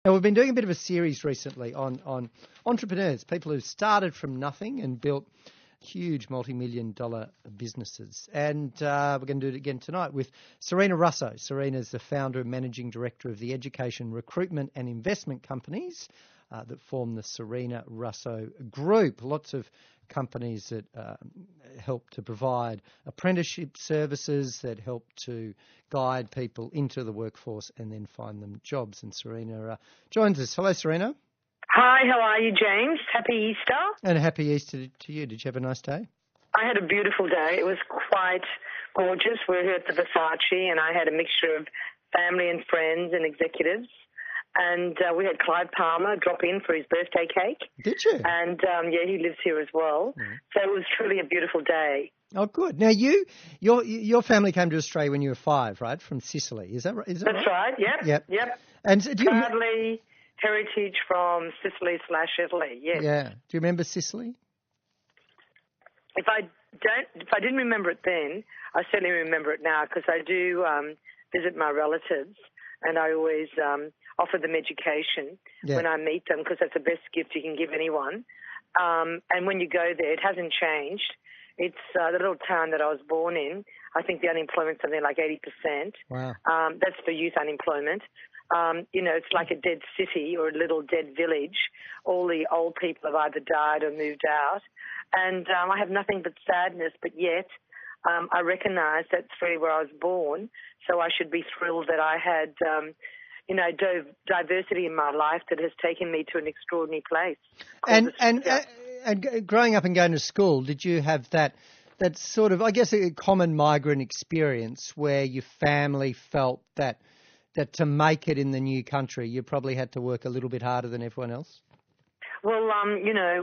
Now, we've been doing a bit of a series recently on entrepreneurs, people who started from nothing and built huge multi-million-dollar businesses. And we're going to do it again tonight with Sarina Russo. Sarina is the founder and managing director of the education, recruitment and investment companies that form the Sarina Russo Group. Lots of companies that help to provide apprenticeship services, that help to guide people into the workforce and then find them jobs. And Sarina joins us. Hello, Sarina. Hi, how are you, James? Happy Easter. And happy Easter to you. Did you have a nice day? I had a beautiful day. It was quite gorgeous. We were here at the Versace, and I had a mixture of family and friends and executives. And we had Clyde Palmer drop in for his birthday cake. Did you? And, he lives here as well. Mm. So it was truly a beautiful day. Oh, good. Now, your family came to Australia when you were 5, right, from Sicily. Is that right? That's right. Yep. And so Proudly heritage from Sicily/Italy, yes. Yeah. Do you remember Sicily? If I didn't remember it then, I certainly remember it now because I do visit my relatives. And I always offer them education when I meet them because that's the best gift you can give anyone. And when you go there, it hasn't changed. It's the little town that I was born in. I think the unemployment's something like 80%. Wow. That's for youth unemployment. It's like a dead city or a little dead village. All the old people have either died or moved out. And I have nothing but sadness, but yet I recognise that's really where I was born, so I should be thrilled that I had, diversity in my life that has taken me to an extraordinary place. And growing up and going to school, did you have that sort of, I guess, a common migrant experience where your family felt that to make it in the new country, you probably had to work a little bit harder than everyone else? Well,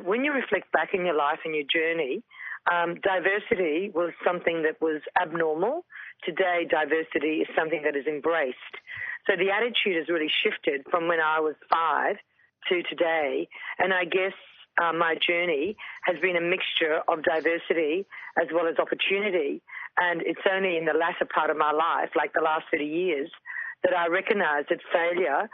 when you reflect back in your life and your journey, diversity was something that was abnormal. Today, diversity is something that is embraced. So the attitude has really shifted from when I was 5 to today. And I guess my journey has been a mixture of diversity as well as opportunity. And it's only in the latter part of my life, like the last 30 years, that I recognise that failure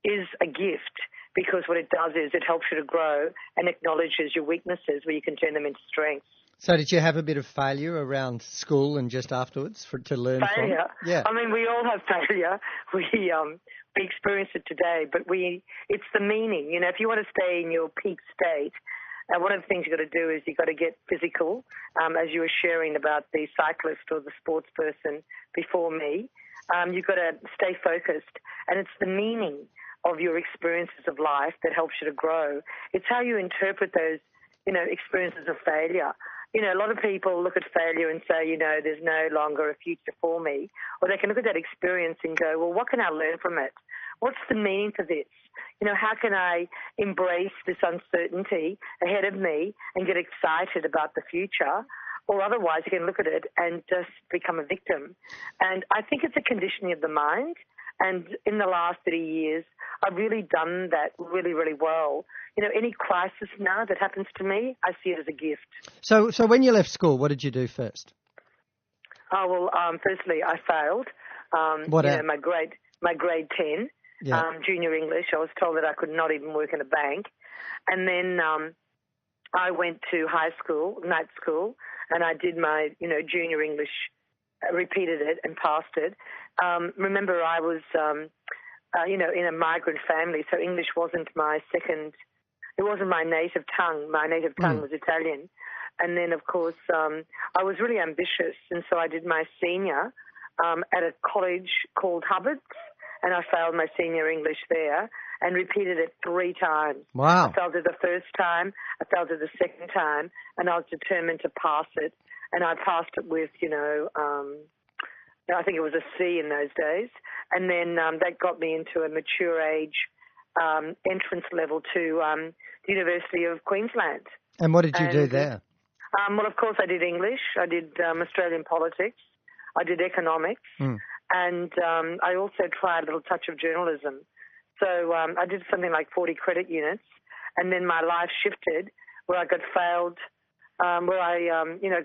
is a gift because what it does is it helps you to grow and acknowledges your weaknesses where you can turn them into strengths. So did you have a bit of failure around school and just afterwards to learn failure? From? Yeah. I mean, we all have failure. We experience it today, but it's the meaning. If you want to stay in your peak state, one of the things you've got to do is you've got to get physical, as you were sharing about the cyclist or the sports person before me. You've got to stay focused, and it's the meaning of your experiences of life that helps you to grow. It's how you interpret those, experiences of failure. A lot of people look at failure and say, there's no longer a future for me. Or they can look at that experience and go, well, what can I learn from it? What's the meaning to this? How can I embrace this uncertainty ahead of me and get excited about the future? Or otherwise, you can look at it and just become a victim. And I think it's a conditioning of the mind. And in the last 30 years, I've really done that really, really well. Any crisis now that happens to me, I see it as a gift. So when you left school, what did you do first? Oh, well, firstly, I failed. My grade 10, junior English. I was told that I could not even work in a bank. And then I went to high school, night school, and I did my, junior English, repeated it and passed it. Remember, I was, in a migrant family, so English wasn't my it wasn't my native tongue. My native tongue was Italian. And then, of course, I was really ambitious, and so I did my senior at a college called Hubbard's, and I failed my senior English there and repeated it 3 times. Wow. I failed it the first time, I failed it the second time, and I was determined to pass it. And I passed it with, I think it was a C in those days. And then that got me into a mature age entrance level to the University of Queensland. And what did you do there? Well, of course, I did English. I did Australian politics. I did economics. And I also tried a little touch of journalism. So I did something like 40 credit units. And then my life shifted where I got failed, where I,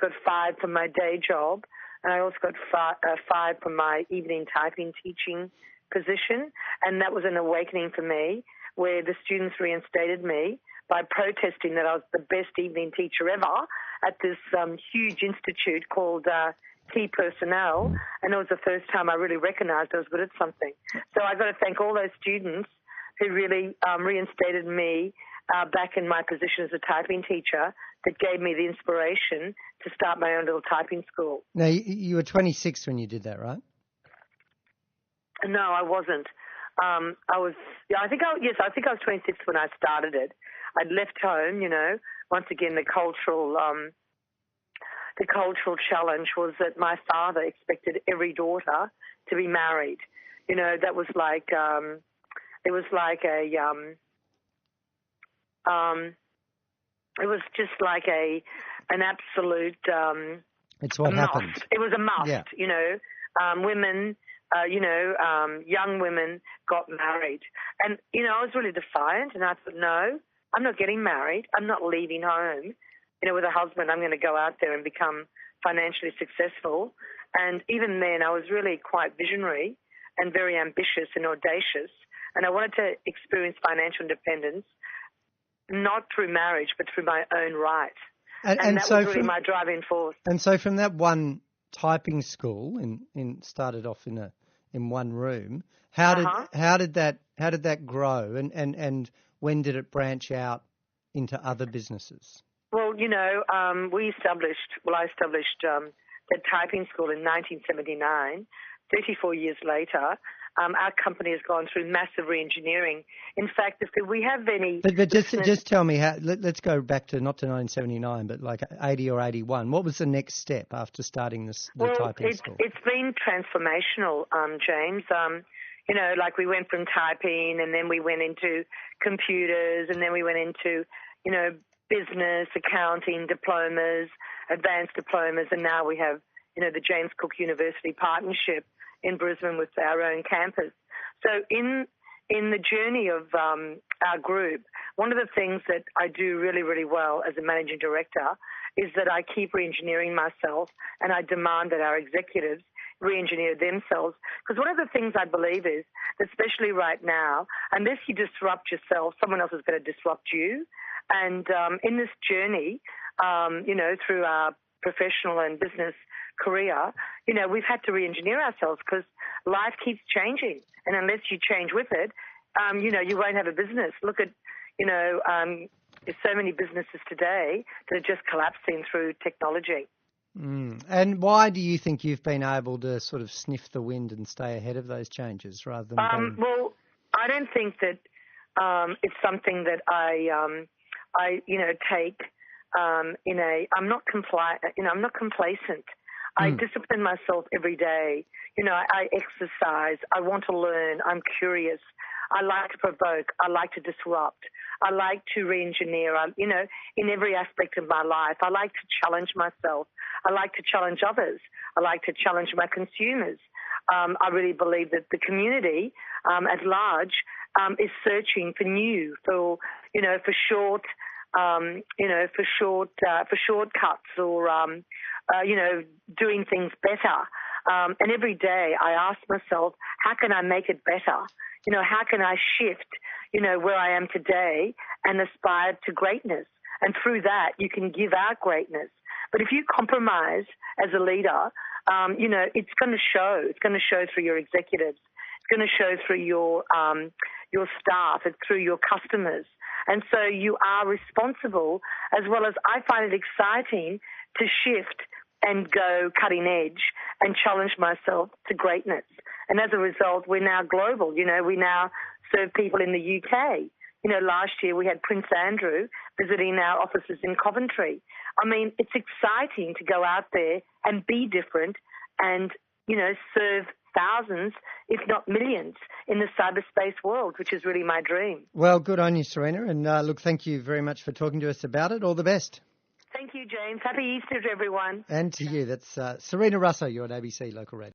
got fired from my day job. And I also got fired from my evening typing teaching position, and that was an awakening for me, where the students reinstated me by protesting that I was the best evening teacher ever at this huge institute called Key Personnel, and it was the first time I really recognised I was good at something. So I've got to thank all those students who really reinstated me back in my position as a typing teacher, that gave me the inspiration to start my own little typing school. Now, you were 26 when you did that, right? No, I wasn't. I was 26 when I started it. I'd left home, once again, the cultural challenge was that my father expected every daughter to be married. That was like, it was just like an absolute it's what must. happened. It was a must, yeah. Women, young women got married. And, I was really defiant, and I thought, no, I'm not getting married. I'm not leaving home, with a husband. I'm going to go out there and become financially successful. And even then, I was really quite visionary and very ambitious and audacious. And I wanted to experience financial independence, not through marriage, but through my own right. And that was really my driving force. And so from that one typing school, started off in one room, how did that grow, and when did it branch out into other businesses? Well, I established the typing school in 1979. 34 years later, our company has gone through massive re-engineering. In fact, if we have any... But just tell me, let's go back to, not to 1979, but like 80 or 81. What was the next step after starting the typing school? It's been transformational, James. Like we went from typing, and then we went into computers, and then we went into, business, accounting, diplomas, advanced diplomas, and now we have, the James Cook University partnership in Brisbane with our own campus. So in the journey of our group, one of the things that I do really, really well as a managing director is that I keep re-engineering myself, and I demand that our executives re-engineer themselves. Because one of the things I believe is, especially right now, unless you disrupt yourself, someone else is going to disrupt you. And in this journey, through our professional and business career, we've had to re-engineer ourselves because life keeps changing. And unless you change with it, you won't have a business. Look at, there's so many businesses today that are just collapsing through technology. And why do you think you've been able to sort of sniff the wind and stay ahead of those changes rather than... Well, I don't think that it's something that I take I'm not complacent. I discipline myself every day. I exercise. I want to learn. I'm curious. I like to provoke. I like to disrupt. I like to re-engineer. In every aspect of my life, I like to challenge myself. I like to challenge others. I like to challenge my consumers. I really believe that the community at large is searching for new, for shortcuts or doing things better. And every day I ask myself, how can I make it better? How can I shift, where I am today and aspire to greatness? And through that, you can give out greatness. But if you compromise as a leader, it's going to show. It's going to show through your executives. It's going to show through your staff. It's through your customers. And so you are responsible, as well as I find it exciting to shift and go cutting edge and challenge myself to greatness. And as a result, we're now global. We now serve people in the UK. Last year we had Prince Andrew visiting our offices in Coventry. I mean, it's exciting to go out there and be different and, serve thousands, if not millions, in the cyberspace world, which is really my dream. Well, good on you, Sarina. And look, thank you very much for talking to us about it. All the best. Thank you, James. Happy Easter to everyone. And to you. That's Sarina Russo. You're on ABC Local Radio.